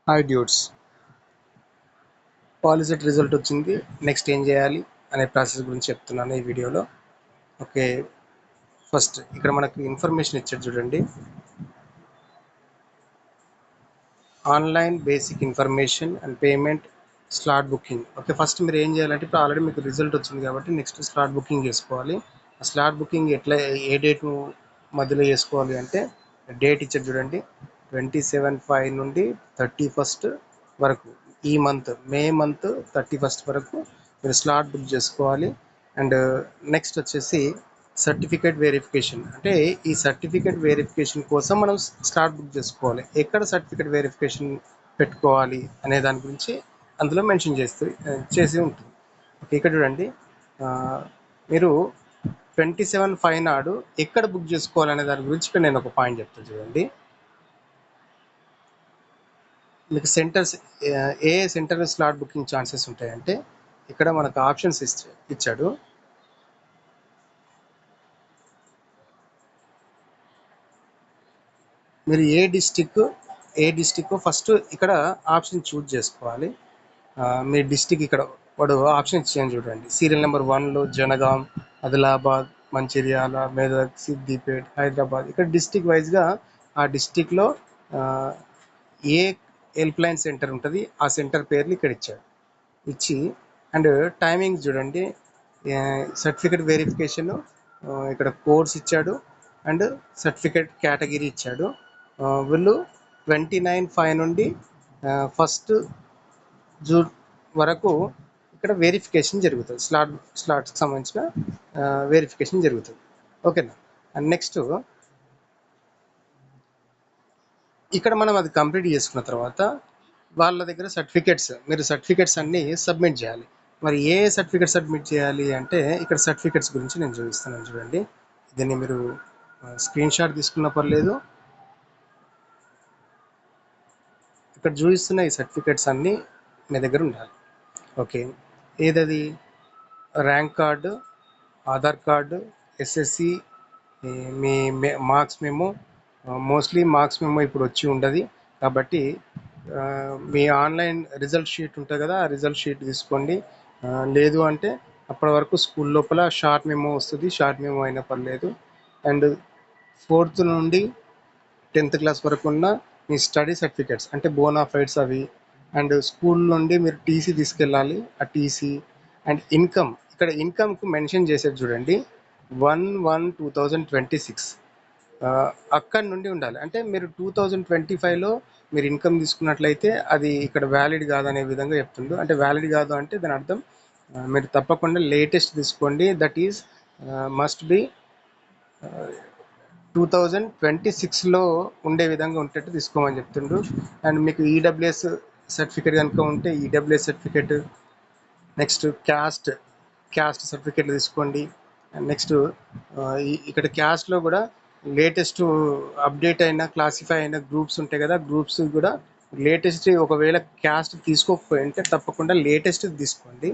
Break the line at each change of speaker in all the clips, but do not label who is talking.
Hi duets, POLYCET result వచ్చింది. Next ఏం చేయాలి అనే ప్రాసెస్ గురించి చెప్తున్నాను ఈ వీడియోలో. ఓకే, ఫస్ట్ ఇక్కడ మనకు ఇన్ఫర్మేషన్ ఇచ్చాడు చూడండి, online basic information and payment slot booking. Okay, first మీరు ఏం చేయాలంటే, ఇప్పుడు ఆల్రెడీ మీకు రిజల్ట్ వచ్చింది కాబట్టి నెక్స్ట్ స్లాట్ బుకింగ్ చేసుకోవాలి. ఆ స్లాట్ బుకింగ్ ఎట్లా, ఏ డేట్ మధ్యలో చేసుకోవాలి అంటే, డేట్ ఇచ్చాడు చూడండి, 27/5 నుండి 31st వరకు, ఈ మే మంత్ 31st వరకు మీరు స్లాట్ బుక్ చేసుకోవాలి. అండ్ నెక్స్ట్ వచ్చేసి సర్టిఫికేట్ వెరిఫికేషన్, అంటే ఈ సర్టిఫికేట్ వెరిఫికేషన్ కోసం మనం స్లాట్ బుక్ చేసుకోవాలి. ఎక్కడ సర్టిఫికేట్ వెరిఫికేషన్ పెట్టుకోవాలి అనే దాని గురించి అందులో మెన్షన్ చేసి ఉంటుంది. ఓకే, ఇక్కడ చూడండి, ఆ, మీరు 27/5 నాడు ఎక్కడ బుక్ చేసుకోవాలనే దాని గురించి ఇక్కడ నేను ఒక పాయింట్ చెప్తాను చూడండి. మీకు సెంటర్స్, ఏ సెంటర్ స్లాట్ బుకింగ్ ఛాన్సెస్ ఉంటాయంటే, ఇక్కడ మనకు ఆప్షన్స్ ఇచ్చాడు. మీరు ఏ డిస్టిక్ ఫస్ట్ ఇక్కడ ఆప్షన్ చూజ్ చేసుకోవాలి. మీ డిస్టిక్ ఇక్కడ వాడు ఆప్షన్ ఇచ్చాను చూడండి, సీరియల్ నెంబర్ 1లో జనగాం, ఆదిలాబాద్, మంచిర్యాల, మెదక్, సిద్దిపేట్, హైదరాబాద్. ఇక్కడ డిస్టిక్ వైజ్గా ఆ డిస్టిక్లో ఏ హెల్ప్ లైన్ సెంటర్ ఉంటుంది ఆ సెంటర్ పేర్లు ఇక్కడ ఇచ్చి అండ్ టైమింగ్ చూడండి, సర్టిఫికేట్ వెరిఫికేషన్ ఇక్కడ కోర్స్ ఇచ్చాడు అండ్ సర్టిఫికేట్ కేటగిరీ ఇచ్చాడు. వీళ్ళు 29/5 నుండి 1st జూన్ వరకు ఇక్కడ వెరిఫికేషన్ జరుగుతుంది, స్లాట్కి సంబంధించిన వెరిఫికేషన్ జరుగుతుంది. ఓకేనా, అండ్ నెక్స్ట్ ఇక్కడ మనం అది కంప్లీట్ చేసుకున్న తర్వాత వాళ్ళ దగ్గర మీరు సర్టిఫికేట్స్ అన్నీ సబ్మిట్ చేయాలి. మరి ఏ సర్టిఫికేట్ సబ్మిట్ చేయాలి అంటే, ఇక్కడ సర్టిఫికేట్స్ గురించి నేను చూపిస్తాను చూడండి. దీన్ని మీరు స్క్రీన్ షాట్ తీసుకున్న పర్లేదు. ఇక్కడ చూపిస్తున్న ఈ సర్టిఫికేట్స్ అన్నీ మీ దగ్గర ఉండాలి. ఓకే, ఏదది? Rank card, Aadhaar card, SSC, మీ marks memo. Mostly marks memo ఇప్పుడు వచ్చి ఉండదు కాబట్టి మీ ఆన్లైన్ రిజల్ట్ షీట్ ఉంటుంది కదా, ఆ రిజల్ట్ షీట్ తీసుకోండి. లేదు అంటే అప్పటి వరకు స్కూల్ లోపల షార్ట్ మెమో వస్తుంది, షార్ట్ మెమో అయినా పర్లేదు. అండ్ 4th నుండి 10th క్లాస్ వరకు ఉన్న మీ స్టడీ సర్టిఫికేట్స్ అంటే బోనాఫైడ్స్ అవి. అండ్ స్కూల్ నుండి మీరు టీసీ తీసుకెళ్ళాలి, ఆ టీసీ. అండ్ ఇన్కమ్, ఇక్కడ ఇన్కమ్కు మెన్షన్ చేసేది చూడండి, 1/1/2026 అక్కడి నుండి ఉండాలి. అంటే మీరు 2025లో మీరు ఇన్కమ్ తీసుకున్నట్లయితే అది ఇక్కడ వ్యాలిడ్ కాదనే విధంగా చెప్తుండు. అంటే వ్యాలిడ్ కాదు అంటే దాని అర్థం మీరు తప్పకుండా లేటెస్ట్ తీసుకోండి, దట్ ఈజ్ మస్ట్ బి 2026లో ఉండే విధంగా ఉండేట్టు తీసుకోమని చెప్తుండు. అండ్ మీకు ఈడబ్ల్యూఎస్ సర్టిఫికేట్ కనుక ఉంటే ఈడబ్ల్యూఎస్ సర్టిఫికేట్, నెక్స్ట్ క్యాస్ట్ సర్టిఫికేట్లు తీసుకోండి. అండ్ నెక్స్ట్ ఇక్కడ క్యాస్ట్లో కూడా లేటెస్ట్ అప్డేట్ అయిన క్లాసిఫై అయిన గ్రూప్స్ ఉంటాయి కదా, గ్రూప్స్ కూడా లేటెస్ట్. ఒకవేళ క్యాస్ట్ తీసుకోకపోయింటే తప్పకుండా లేటెస్ట్ తీసుకోండి.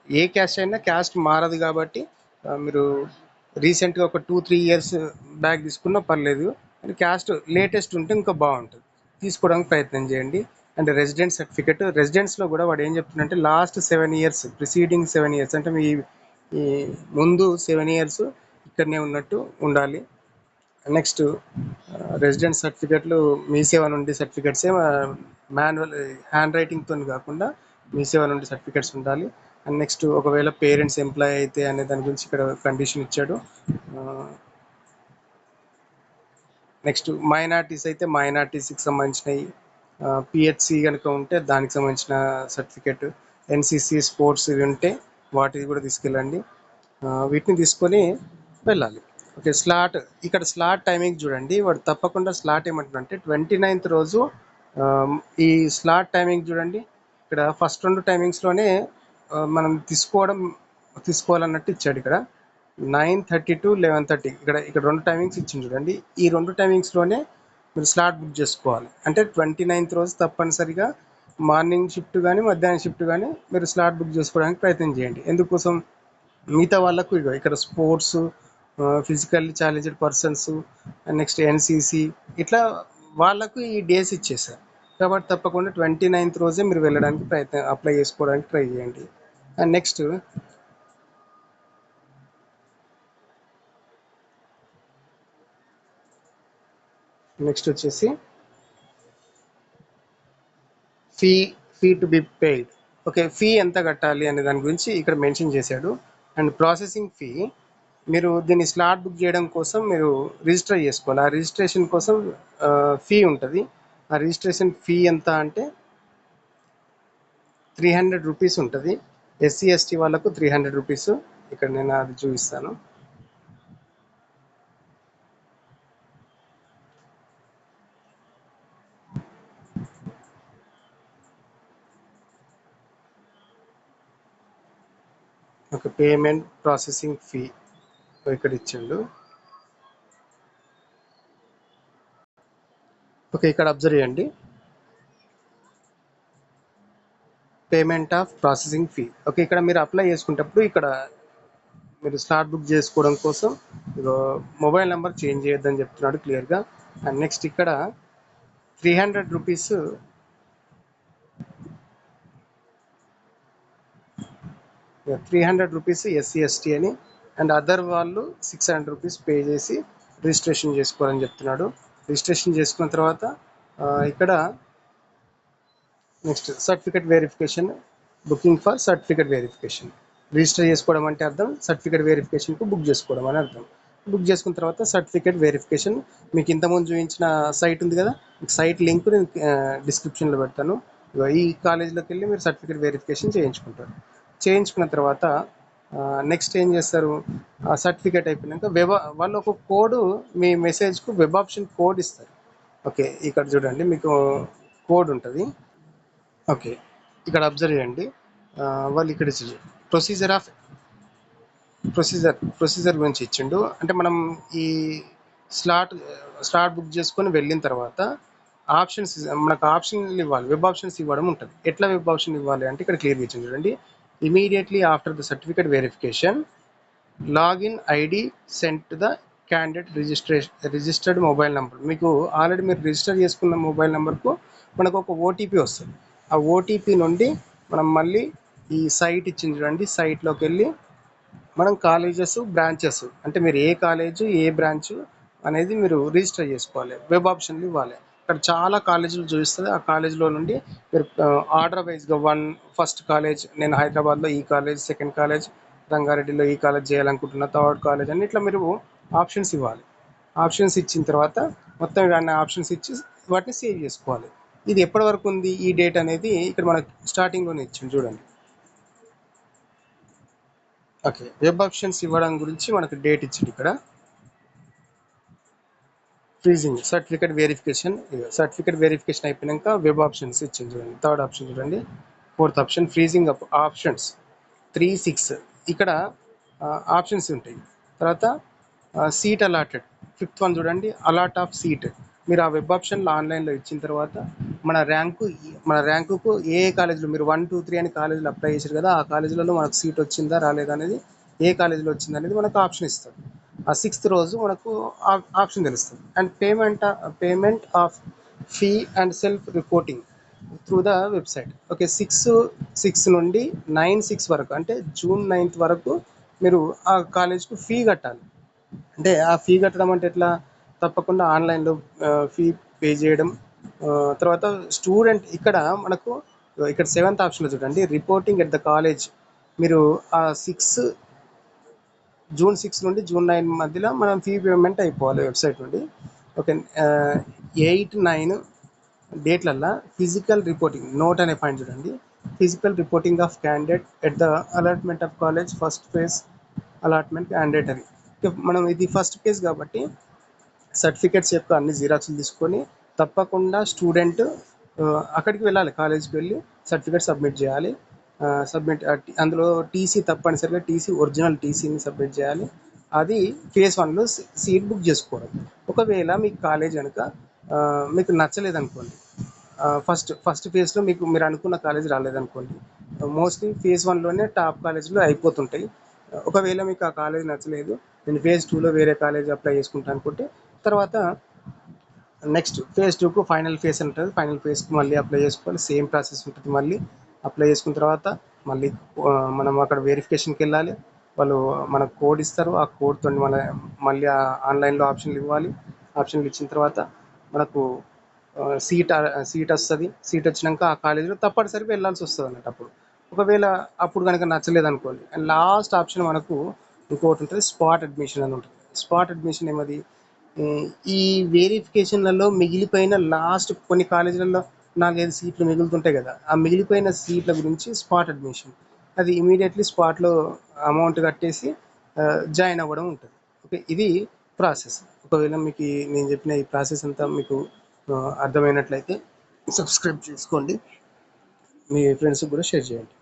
ఏ క్యాస్ట్ అయినా క్యాస్ట్ మారదు కాబట్టి మీరు రీసెంట్గా ఒక 2-3 ఇయర్స్ బ్యాక్ తీసుకున్నా పర్లేదు, కానీ క్యాస్ట్ లేటెస్ట్ ఉంటే ఇంకా బాగుంటుంది, తీసుకోవడానికి ప్రయత్నం చేయండి. అండ్ రెసిడెంట్ సర్టిఫికేట్, రెసిడెన్స్లో కూడా వాడు ఏం చెప్తుందంటే లాస్ట్ 7 ఇయర్స్, ప్రిసీడింగ్ 7 ఇయర్స్ అంటే మీ ఈ ముందు 7 ఇయర్స్ ఇక్కడనే ఉన్నట్టు ఉండాలి. నెక్స్ట్ రెసిడెంట్ సర్టిఫికేట్లు మీ సేవ నుండి సర్టిఫికేట్సే, మాన్యువల్ హ్యాండ్ రైటింగ్తో కాకుండా మీ సేవ నుండి సర్టిఫికేట్స్ ఉండాలి. అండ్ నెక్స్ట్ ఒకవేళ పేరెంట్స్ ఎంప్లాయ్ అయితే అనే దాని గురించి ఇక్కడ కండిషన్ ఇచ్చాడు. నెక్స్ట్ మైనార్టీస్ అయితే మైనార్టీస్కి సంబంధించినవి, పిహెచ్సి కనుక ఉంటే దానికి సంబంధించిన సర్టిఫికేట్, ఎన్సిసి స్పోర్ట్స్ ఇవి ఉంటే వాటిని కూడా తీసుకెళ్ళండి. వీటిని తీసుకొని వెళ్ళాలి. ఓకే, ఇక్కడ స్లాట్ టైమింగ్ చూడండి, వాడు తప్పకుండా స్లాట్ ఏమంటున్నాడంటే 29th రోజు. ఈ స్లాట్ టైమింగ్ చూడండి, ఇక్కడ ఫస్ట్ 2 టైమింగ్స్లోనే మనం తీసుకోవాలన్నట్టు ఇచ్చాడు. ఇక్కడ 9:30 to 11:30 ఇక్కడ 2 టైమింగ్స్ ఇచ్చింది చూడండి. ఈ 2 టైమింగ్స్లోనే మీరు స్లాట్ బుక్ చేసుకోవాలి. అంటే 29th రోజు తప్పనిసరిగా మార్నింగ్ షిఫ్ట్ కానీ మధ్యాహ్నం షిఫ్ట్ కానీ మీరు స్లాట్ బుక్ చేసుకోవడానికి ప్రయత్నం చేయండి. ఎందుకోసం, మిగతా వాళ్ళకు ఇక్కడ sports, physically challenged persons, next NCC, ఇట్లా వాళ్ళకు ఈ డేస్ ఇచ్చేసారు. కాబట్టి తప్పకుండా 29th రోజే మీరు వెళ్ళడానికి అప్లై చేసుకోవడానికి ట్రై చేయండి. అండ్ నెక్స్ట్ వచ్చేసి fee fee to be paid. Okay, fee ఎంత కట్టాలి అనే దాని గురించి ఇక్కడ మెన్షన్ చేశాడు. అండ్ ప్రాసెసింగ్ ఫీ, మీరు దీన్ని స్లాట్ బుక్ చేయడం కోసం మీరు రిజిస్టర్ చేసుకోవాలి. ఆ రిజిస్ట్రేషన్ కోసం ఫీ ఉంటుంది. ఆ రిజిస్ట్రేషన్ ఫీ ఎంత అంటే 300 రూపీస్ ఉంటుంది. ఎస్సీ ఎస్టీ వాళ్ళకు 300 రూపీస్. ఇక్కడ నేను అది చూపిస్తాను. ఒక పేమెంట్ ప్రాసెసింగ్ ఫీ ఇక్కడ ఇచ్చిండు. ఓకే, ఇక్కడ అబ్జర్వ్ చేయండి, payment of processing fee. Okay, ఇక్కడ మీరు అప్లై చేసుకునేటప్పుడు ఇక్కడ మీరు స్లాట్ బుక్ చేసుకోవడం కోసం మొబైల్ నెంబర్ చేంజ్ చేయొద్దని చెప్తున్నాడు క్లియర్గా. అండ్ నెక్స్ట్ ఇక్కడ 300 రూపీస్ 300 రూపీస్ ఎస్సీ ఎస్టీ అని, అండ్ అదర్ వాళ్ళు 600 రూపీస్ పే చేసి రిజిస్ట్రేషన్ చేసుకోవాలని చెప్తున్నాడు. రిజిస్ట్రేషన్ చేసుకున్న తర్వాత ఇక్కడ next certificate verification, booking for certificate verification. Register చేసుకోవడం అంటే అర్థం సర్టిఫికేట్ వెరిఫికేషన్కు బుక్ చేసుకోవడం అని అర్థం. బుక్ చేసుకున్న తర్వాత సర్టిఫికేట్ వెరిఫికేషన్, మీకు ఇంతకుముందు చూపించిన సైట్ ఉంది కదా, సైట్ లింక్ నేను డిస్క్రిప్షన్లో పెడతాను. ఈ కాలేజీలోకి వెళ్ళి మీరు సర్టిఫికేట్ వెరిఫికేషన్ చేయించుకుంటారు. చేయించుకున్న తర్వాత నెక్స్ట్ ఏం చేస్తారు, ఆ సర్టిఫికేట్ అయిపోయినాక వాళ్ళు ఒక కోడ్ మీ మెసేజ్కు వెబ్ ఆప్షన్ కోడ్ ఇస్తారు. ఓకే, ఇక్కడ చూడండి మీకు కోడ్ ఉంటుంది. ఓకే, ఇక్కడ అబ్జర్వ్ చేయండి, వాళ్ళు ఇక్కడ ప్రొసీజర్ ఆఫ్ ప్రొసీజర్ గురించి ఇచ్చిండు. అంటే మనం ఈ స్లాట్ బుక్ చేసుకొని వెళ్ళిన తర్వాత ఆప్షన్స్, మనకు ఆప్షన్లు ఇవ్వాలి, వెబ్ ఆప్షన్స్ ఇవ్వడం ఉంటుంది. ఎట్లా వెబ్ ఆప్షన్ ఇవ్వాలి అంటే ఇక్కడ క్లియర్గా ఇచ్చింది చూడండి. Immediately after the certificate verification, login ID sent to the candidate registered mobile number. మీకు ఆల్రెడీ మీరు రిజిస్టర్ చేసుకున్న మొబైల్ నెంబర్కు మనకు ఒక ఓటీపీ వస్తుంది. ఆ ఓటీపీ నుండి మనం మళ్ళీ ఈ సైట్ ఇచ్చింది చూడండి, సైట్లోకి వెళ్ళి మనం కాలేజెస్ బ్రాంచెస్ అంటే మీరు ఏ కాలేజు ఏ బ్రాంచ్ అనేది మీరు రిజిస్టర్ చేసుకోవాలి, వెబ్ ఆప్షన్లు ఇవ్వాలి. ఇక్కడ చాలా కాలేజీలు చూపిస్తుంది. ఆ కాలేజీలో నుండి మీరు ఆర్డర్ వైజ్గా ఫస్ట్ కాలేజ్ నేను హైదరాబాద్లో ఈ కాలేజ్, సెకండ్ కాలేజ్ రంగారెడ్డిలో ఈ కాలేజ్ చేయాలనుకుంటున్నా, థర్డ్ కాలేజ్ అని ఇట్లా మీరు ఆప్షన్స్ ఇవ్వాలి. ఆప్షన్స్ ఇచ్చిన తర్వాత మొత్తం ఇవన్నీ ఆప్షన్స్ ఇచ్చి వాటిని సేవ్ చేసుకోవాలి. ఇది ఎప్పటి వరకు ఉంది ఈ డేట్ అనేది ఇక్కడ మనకు స్టార్టింగ్లోనే ఇచ్చింది చూడండి. ఓకే, వెబ్ ఆప్షన్స్ ఇవ్వడం గురించి మనకు డేట్ ఇచ్చింది ఇక్కడ. ఫ్రీజింగ్ సర్టిఫికేట్ వెరిఫికేషన్ అయిపోయాక వెబ్ ఆప్షన్స్ ఇచ్చింది చూడండి. థర్డ్ ఆప్షన్ చూడండి, ఫోర్త్ ఆప్షన్ ఫ్రీజింగ్ ఆప్షన్స్ 3-6. ఇక్కడ ఆప్షన్స్ ఉంటాయి. తర్వాత సీట్ అలాటెడ్, ఫిఫ్త్ వన్ చూడండి, అలాట్ ఆఫ్ సీట్. మీరు ఆ వెబ్ ఆప్షన్లో ఆన్లైన్లో ఇచ్చిన తర్వాత మన ర్యాంకుకు ఏ కాలేజీలో మీరు 1, 2, 3 అని కాలేజీలో అప్లై చేశారు కదా, ఆ కాలేజీలలో మనకు సీట్ వచ్చిందా రాలేదా అనేది, ఏ కాలేజీలో వచ్చింది అనేది మనకు ఆప్షన్ ఇస్తుంది. ఆ 6th రోజు మనకు ఆప్షన్ తెలుస్తుంది. And payment of fee and self reporting through the website. Okay, 6 నుండి 9/6 వరకు అంటే June 9th వరకు మీరు ఆ కాలేజ్కు ఫీ కట్టాలి. అంటే ఆ ఫీ కట్టడం అంటే ఎట్లా, తప్పకుండా ఆన్లైన్లో ఫీ పే చేయడం. తర్వాత స్టూడెంట్ ఇక్కడ మనకు ఇక్కడ 7th ఆప్షన్లో చూడండి, రిపోర్టింగ్ ఎట్ ద కాలేజ్. మీరు ఆ June 6 నుండి June 9 మధ్యలో మనం ఫీ పేమెంట్ అయిపోవాలి వెబ్సైట్ నుండి. ఓకే, 8-9 డేట్లల్లో ఫిజికల్ రిపోర్టింగ్ నోట్ అనే పాయింట్ చూడండి, physical reporting of candidate at the allotment of college first phase allotment mandatory. మనం ఇది ఫస్ట్ ఫేజ్ కాబట్టి సర్టిఫికేట్స్ యొక్క అన్ని జిరాక్స్లు తీసుకొని తప్పకుండా స్టూడెంట్ అక్కడికి వెళ్ళాలి, కాలేజ్కి వెళ్ళి సర్టిఫికేట్ సబ్మిట్ చేయాలి. అందులో టీసీ తప్పనిసరిగా ఒరిజినల్ టీసీని సబ్మిట్ చేయాలి. అది ఫేజ్ 1లో సీట్ బుక్ చేసుకోవడం. ఒకవేళ మీకు కాలేజ్ కనుక మీకు నచ్చలేదనుకోండి, ఫస్ట్ ఫేజ్లో మీరు అనుకున్న కాలేజ్ రాలేదనుకోండి, మోస్ట్లీ ఫేజ్ 1లోనే టాప్ కాలేజీలు అయిపోతుంటాయి. ఒకవేళ మీకు ఆ కాలేజ్ నచ్చలేదు, నేను ఫేజ్ 2లో వేరే కాలేజ్ అప్లై చేసుకుంటాను అనుకుంటే తర్వాత నెక్స్ట్ ఫేజ్ 2కు ఫైనల్ ఫేజ్ ఉంటుంది. ఫైనల్ ఫేజ్కి మళ్ళీ అప్లై చేసుకోవాలి. సేమ్ ప్రాసెస్ ఉంటుంది. మళ్ళీ అప్లై చేసుకున్న తర్వాత మళ్ళీ మనం అక్కడ వెరిఫికేషన్కి వెళ్ళాలి. వాళ్ళు మనకు కోడ్ ఇస్తారు. ఆ కోడ్తో మళ్ళీ ఆన్లైన్లో ఆప్షన్లు ఇవ్వాలి. ఆప్షన్లు ఇచ్చిన తర్వాత మనకు సీట్ వస్తుంది. సీట్ వచ్చినాక ఆ కాలేజీలో తప్పనిసరిగా వెళ్ళాల్సి వస్తుంది అన్నట్టు. అప్పుడు ఒకవేళ అప్పుడు కనుక నచ్చలేదు అనుకోండి, అండ్ లాస్ట్ ఆప్షన్ మనకు ఇంకోటి ఉంటుంది, స్పాట్ అడ్మిషన్ అని ఉంటుంది. స్పాట్ అడ్మిషన్ ఏమది, ఈ ఈ వెరిఫికేషన్లలో మిగిలిపోయిన లాస్ట్ కొన్ని కాలేజీలలో 4-5 సీట్లు మిగులుతుంటాయి కదా, ఆ మిగిలిపోయిన సీట్ల గురించి స్పాట్ అడ్మిషన్. అది ఇమీడియట్లీ స్పాట్లో అమౌంట్ కట్టేసి జాయిన్ అవ్వడం ఉంటుంది. ఓకే, ఇది ప్రాసెస్. ఒకవేళ మీకు నేను చెప్పిన ఈ ప్రాసెస్ అంతా మీకు అర్థమైనట్లయితే సబ్స్క్రైబ్ చేసుకోండి, మీ ఫ్రెండ్స్కి కూడా షేర్ చేయండి.